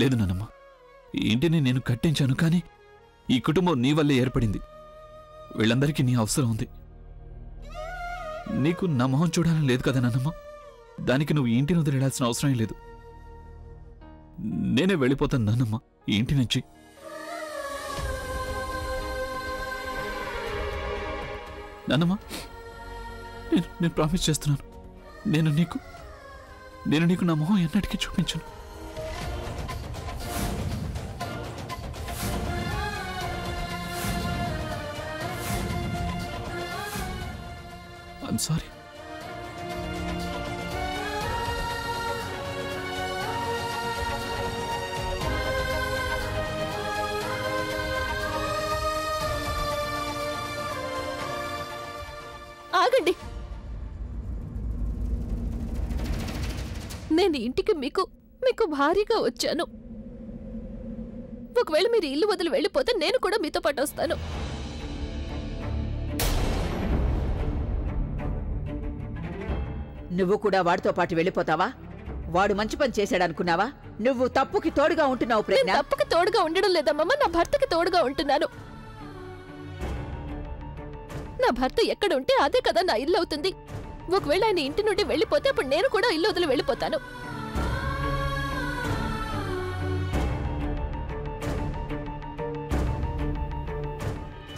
లేదు నానమ్మ, ఈ ఇంటిని నేను కట్టించాను, కానీ ఈ కుటుంబం నీ వల్లే ఏర్పడింది. వీళ్ళందరికీ నీ అవసరం ఉంది. నీకు నా మొహం చూడాలని లేదు కదా నానమ్మ. దానికి నువ్వు ఈ ఇంటిని వదిలేయాల్సిన అవసరం లేదు. నేనే వెళ్ళిపోతాను నానమ్మ ఈ ఇంటి నుంచి. నానమ్మ, నేను ప్రామిస్ చేస్తున్నాను, నేను నీకు నా మొహం ఎన్నటికీ చూపించను. I'm sorry. ఆగండి. నేను ఇంటికి మీకు భారీగా వచ్చాను. ఒకవేళ మీరు ఇల్లు వదిలి వెళ్ళిపోతే నేను కూడా మీతో పాటు వస్తాను. నువ్వు కూడా వాడితో పాటు వెళ్ళిపోతావా? వాడు మంచి పని చేశాడనుకున్నావా? నువ్వు తప్పుకి తోడుగా ఉంటున్నావు ప్రజ్ఞ. తప్పుకి తోడుగా ఉండడం లేదమ్మమ్మ, నా భర్తకి తోడుగా ఉంటున్నాను. నా భర్త ఎక్కడ ఉంటే అదే కదా నా ఇల్లు అవుతుంది. ఒకవేళ ఆయన ఇంటి నుండి వెళ్ళిపోతే అప్పుడు నేను కూడా ఇల్లు వదిలి వెళ్ళిపోతాను.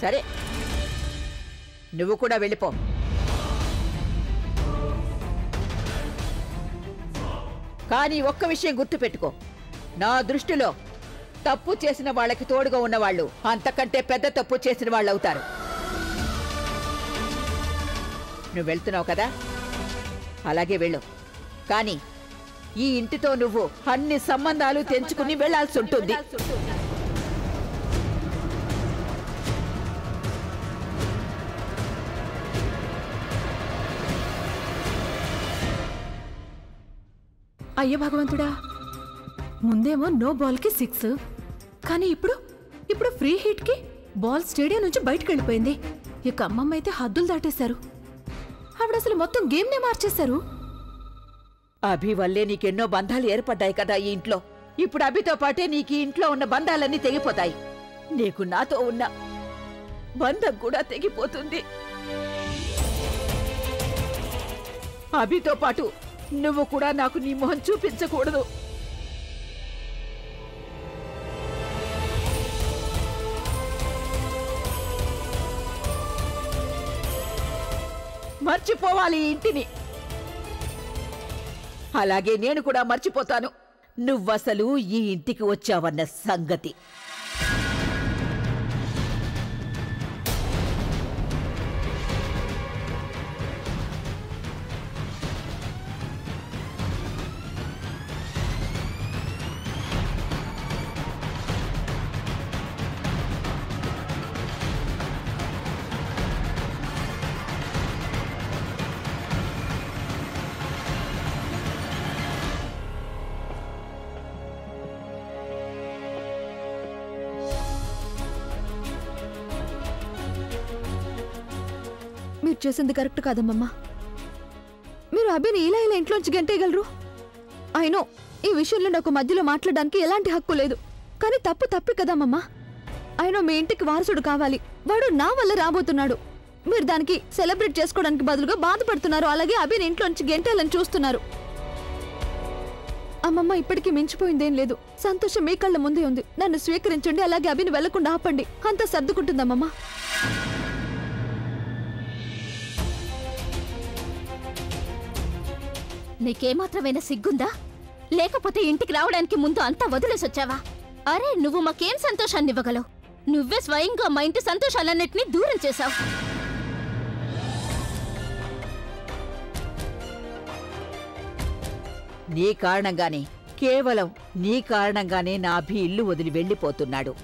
సరే, నువ్వు కూడా వెళ్ళిపో. కానీ ఒక్క విషయం గుర్తుపెట్టుకో, నా దృష్టిలో తప్పు చేసిన వాళ్ళకి తోడుగా ఉన్నవాళ్ళు అంతకంటే పెద్ద తప్పు చేసిన వాళ్ళు అవుతారు. నువ్వు వెళ్తున్నావు కదా, అలాగే వెళ్ళు. కానీ ఈ ఇంటితో నువ్వు అన్ని సంబంధాలు తెంచుకుని వెళ్లాల్సి ఉంటుంది. అయ్య భగవంతుడా, ముందేమో నో బాల్కి 6, కానీ ఇప్పుడు ఫ్రీ హిట్కి బాల్ స్టేడియం నుంచి బయటకు వెళ్ళిపోయింది. ఇక అమ్మమ్మ అయితే హద్దులు దాటేశారు. ఆవిడ అసలు మొత్తం గేమ్నే మార్చేశారు. అభి వల్లే నీకెన్నో బంధాలు ఏర్పడ్డాయి కదా ఈ ఇంట్లో. ఇప్పుడు అభితో పాటే నీకు ఈ ఇంట్లో ఉన్న బంధాలన్నీ తెగిపోతాయి. నీకు నాతో ఉన్న బంధం కూడా తెగిపోతుంది. అభితో పాటు నువ్వు కూడా నాకు నీ మొహం చూపించకూడదు. మర్చిపోవాలి ఈ ఇంటిని. అలాగే నేను కూడా మర్చిపోతాను నువ్వసలు ఈ ఇంటికి వచ్చావన్న సంగతి. మీరు చేసింది కరెక్ట్ కాదమ్మమ్మా. మీరు అభిని ఇలా ఇంట్లోంచి గంటేయగలరు? అయినో ఈ విషయంలో నాకు మధ్యలో మాట్లాడడానికి ఎలాంటి హక్కు లేదు. కానీ తప్పు తప్పే కదమ్మమ్మా. అయినో మీ ఇంటికి వారసుడు కావాలి, వాడు నా వల్ల రాబోతున్నాడు. మీరు దానికి సెలబ్రేట్ చేసుకోవడానికి బదులుగా బాధపడుతున్నారు. అలాగే అభిని ఇంట్లోంచి గంటేయాలని చూస్తున్నారు. అమ్మమ్మ ఇప్పటికీ మించిపోయిందేం లేదు. సంతోషం మీ కళ్ళ ముందే ఉంది. నన్ను స్వీకరించండి, అలాగే అభిని వెళ్లకుండా ఆపండి. అంతా సర్దుకుంటుందమ్మమ్మా. నీకేమాత్రమైనా సిగ్గుందా? లేకపోతే ఇంటికి రావడానికి ముందు అంతా వదిలేసొచ్చావా? అరే, నువ్వు మాకేం సంతోషాన్ని ఇవ్వగలవు? నువ్వే స్వయంగా మా ఇంటి సంతోషాలన్నిటినీ దూరం చేశావు. నీ కారణంగానే, కేవలం నీ కారణంగానే నా అభి ఇల్లు వదిలి వెళ్ళిపోతున్నాడు.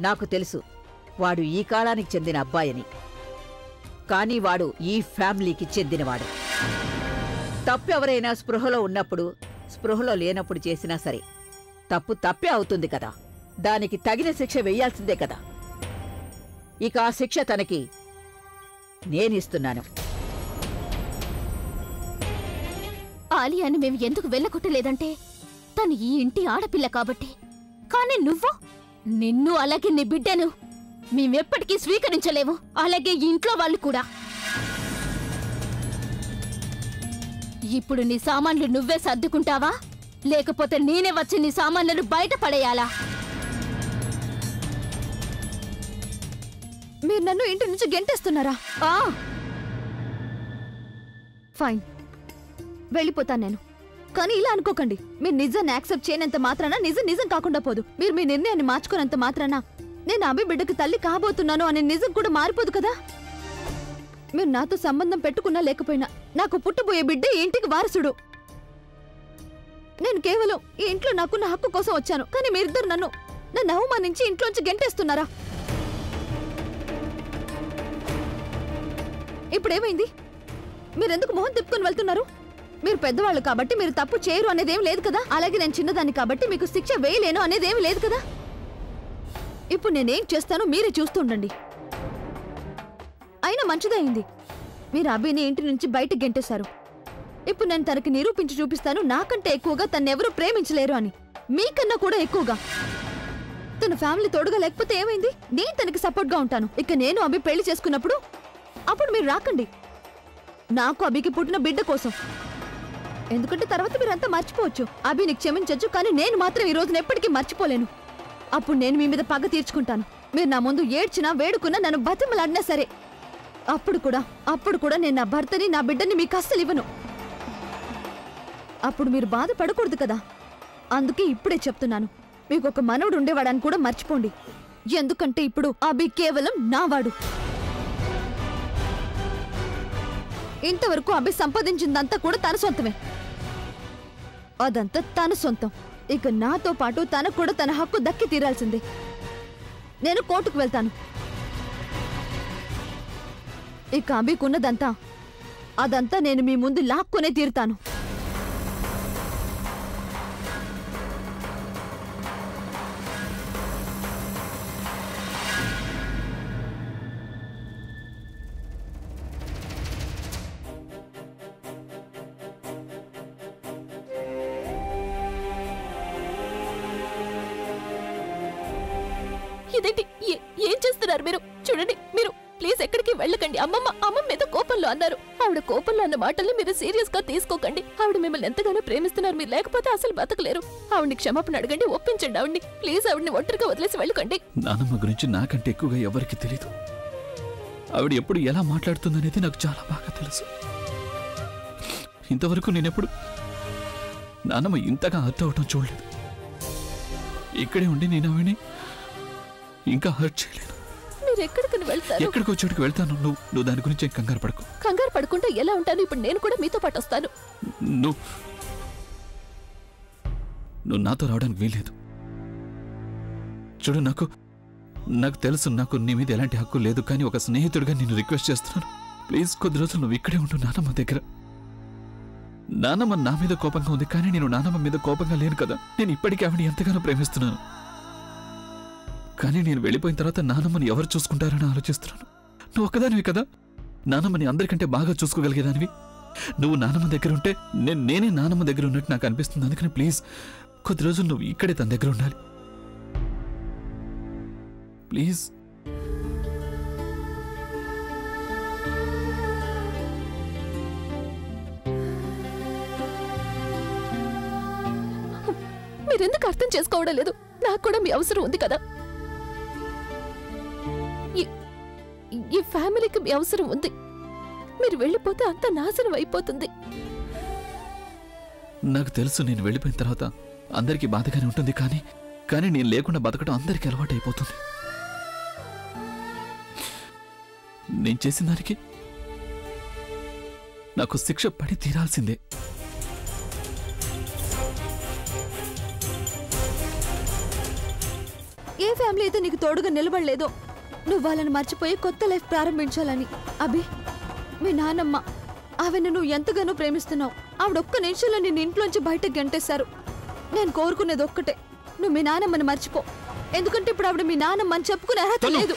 నాకు తెలుసు వాడు ఈ కాలానికి చెందిన అబ్బాయని. కానీ వాడు ఈ ఫ్యామిలీకి చెందినవాడు. తప్పెవరైనా స్పృహలో ఉన్నప్పుడు, స్పృహలో లేనప్పుడు చేసినా సరే తప్పు తప్పే అవుతుంది కదా. దానికి తగిన శిక్ష వెయ్యాల్సిందే కదా. ఇక ఆ శిక్ష తనకి నేనిస్తున్నాను. ఆలియాని మేము ఎందుకు వెళ్ళగొట్టలేదంటే తను ఈ ఇంటి ఆడపిల్ల కాబట్టి. కానీ నువ్వు, నిన్ను అలాగే నీ బిడ్డను మేమెప్పటికీ స్వీకరించలేము. అలాగే ఈ ఇంట్లో వాళ్ళు కూడా. ఇప్పుడు నీ సామాన్లు నువ్వే సర్దుకుంటావా, లేకపోతే నేనే వచ్చి నీ సామాన్లను బయట పడేయాలా? మీరు నన్ను ఇంటి నుంచి గెంటేస్తున్నారా? ఫైన్, వెళ్ళిపోతాను నేను. కానీ ఇలా అనుకోకండి, మీరు నిజాన్ని యాక్సెప్ట్ చేయనంత మాత్రాన నిజం కాకుండా పోదు. మీరు మీ నిర్ణయాన్ని మార్చుకున్నంత మాత్రాన నేను అభి బిడ్డకు తల్లి కాబోతున్నాను అనే నిజం కూడా మారిపోదు కదా. మీరు నాతో సంబంధం పెట్టుకున్నా లేకపోయినా నాకు పుట్టబోయే బిడ్డ ఈ ఇంటికి వారసుడు. నేను కేవలం ఈ ఇంట్లో నాకున్న హక్కు కోసం వచ్చాను. కానీ మీరిద్దరు నన్ను అవమానించి ఇంట్లోంచి గెంటేస్తున్నారా? ఇప్పుడేమైంది? మీరెందుకు మొహం తిప్పుకొని వెళ్తున్నారు? మీరు పెద్దవాళ్ళు కాబట్టి మీరు తప్పు చేయరు అనేదేం లేదు కదా. అలాగే నేను చిన్నదాన్ని కాబట్టి మీకు శిక్ష వేయలేను అనేదేమి లేదు కదా. ఇప్పుడు నేనేం చేస్తానో మీరే చూస్తుండండి. అయినా మంచిదైంది, మీరు అభిని ఇంటి నుంచి బయటకు గెంటేశారు. ఇప్పుడు నేను తనకి నిరూపించి చూపిస్తాను నాకంటే ఎక్కువగా తన్నెవరూ ప్రేమించలేరు అని. మీకన్నా కూడా ఎక్కువగా. తన ఫ్యామిలీ తోడుగా లేకపోతే ఏమైంది? నేను తనకి సపోర్ట్గా ఉంటాను. ఇక నేను అభి పెళ్లి చేసుకున్నప్పుడు అప్పుడు మీరు రాకండి. నాకు అభికి పుట్టిన బిడ్డ కోసం. ఎందుకంటే తర్వాత మీరంతా మర్చిపోవచ్చు, అభిని క్షమించొచ్చు. కానీ నేను మాత్రం ఈ రోజున ఎప్పటికీ మర్చిపోలేను. అప్పుడు నేను మీ మీద పగ తీర్చుకుంటాను. మీరు నా ముందు ఏడ్చినా వేడుకున్నా నన్ను బతిమలాడినా సరే అప్పుడు కూడా నేను నా భర్తని నా బిడ్డని మీకు అస్సలు ఇవ్వను. అప్పుడు మీరు బాధపడకూడదు కదా. అందుకే ఇప్పుడే చెప్తున్నాను, మీకు ఒక మనవడు ఉండేవాడని కూడా మర్చిపోండి. ఎందుకంటే ఇప్పుడు అభి కేవలం నావాడు. ఇంతవరకు అభి సంపాదించిందంతా కూడా తన సొంతమే. అదంతా తన సొంతం. ఇక నాతో పాటు తనకు కూడా తన హక్కు దక్కి తీరాల్సిందే. నేను కోర్టుకు వెళ్తాను. ఇక అభికున్నదంతా అదంతా నేను మీ ముందు లాక్కునే తీరుతాను. ఇదేంటి? ఏం చేస్తున్నారు మీరు? చూడండి, మీరు ప్లీజ్ ఎక్కడికి వెళ్ళకండి. అమ్మమ్మ మీద కోపంలో అన్నారు. ఆవిడ కోపంలో అన్న మాటల్ని మీరు సీరియస్ గా తీసుకోకండి. ఆవిడ మిమ్మల్ని ఎంతగానో ప్రేమిస్తున్నారు. మీరు లేకపోతే అసలు బతకలేరు. ఆవిడ్ని క్షమాపణ అడగండి, ఒప్పించండి ఆవిడ్ని. ప్లీజ్ ఆవిడ్ని ఒంటరిగా వదిలేసి వెళ్ళకండి. నానమ్మ గురించి నాకంటే ఎక్కువగా ఎవరికి తెలీదు. ఆవిడ ఎప్పుడు ఎలా మాట్లాడుతుందనేది నాకు చాలా బాగా తెలుసు. ఇంతవరకు నేనెప్పుడు నానమ్మ ఇంతగా హర్ట్ అవటం చూడలేదు. ఇక్కడే ఉండి నేను ఆవిడని ఇంకా హర్ట్ చేయలేను. మీరు ఎక్కడికి వెళ్తారు? ఎక్కడికో చోటుకు వెళ్తాను. నువ్వు దాని గురించి కంగారు పడకు. కంగారు పడుకుంటే ఎలా ఉంటాను? ఇప్పుడు నేను కూడా మీతో పాటు వస్తాను. నువ్వు నాతో రావడానికి వీల్లేదు. చూడు, నాకు తెలుసు నాకు నీ మీద ఎలాంటి హక్కు లేదు. కానీ ఒక స్నేహితుడిగా నేను రిక్వెస్ట్ చేస్తున్నాను, ప్లీజ్ కొద్ది రోజులు నువ్వు ఇక్కడే ఉండు నానమ్మ దగ్గర. నానమ్మ నా మీద కోపంగా ఉంది, కానీ నేను నానమ్మ మీద కోపంగా లేను కదా. నేను ఇప్పటికీ ఆవిడ ఎంతగానో ప్రేమిస్తున్నాను. కానీ నేను వెళ్ళిపోయిన తర్వాత నానమ్మని ఎవరు చూసుకుంటారని ఆలోచిస్తున్నాను. నువ్వు ఒక్కదానివి కదా నానమ్మని అందరికంటే బాగా చూసుకోగలిగేదానివి. నువ్వు నానమ్మ దగ్గర ఉంటే నేనే నానమ్మ దగ్గర ఉన్నట్టు నాకు అనిపిస్తుంది. అందుకని ప్లీజ్ కొద్ది రోజులు నువ్వు ఇక్కడే తన దగ్గర ఉండాలి. ప్లీజ్. మీరెందుకు అర్థం చేసుకోవడం లేదు? నాకు కూడా మీ అవసరం ఉంది కదా. ఈ ఫ్యామిలీకి మీ అవసరం ఉంది. మీరు వెళ్ళిపోతే అంత నాశనం అయిపోతుంది. నాకు తెలుసు, నేను వెళ్ళిపోయిన తర్వాత అందరికీ బాధగానే ఉంటుంది. కానీ నేను లేకుండా బతకడం అందరికీ అలవాటు అయిపోతుంది. నేను చేసిన దానికి నాకు శిక్ష పడి తీరాల్సిందే. ఏ ఫ్యామిలీ అయితే నీకు తోడుగా నిలబడలేదో నువ్వు వాళ్ళని మర్చిపోయి కొత్త లైఫ్ ప్రారంభించాలని. అభి, మీ నాన్నమ్మ, ఆవిడ నువ్వు ఎంతగానో ప్రేమిస్తున్నావు. ఆవిడ ఒక్క నిమిషంలో నిన్ను ఇంట్లోంచి బయటకు గంటేశారు. నేను కోరుకునేది ఒక్కటే, నువ్వు మీ నాన్నమ్మని మర్చిపో. ఎందుకంటే ఇప్పుడు ఆవిడ మీ నాన్నమ్మ అని చెప్పుకునే అర్హత లేదు.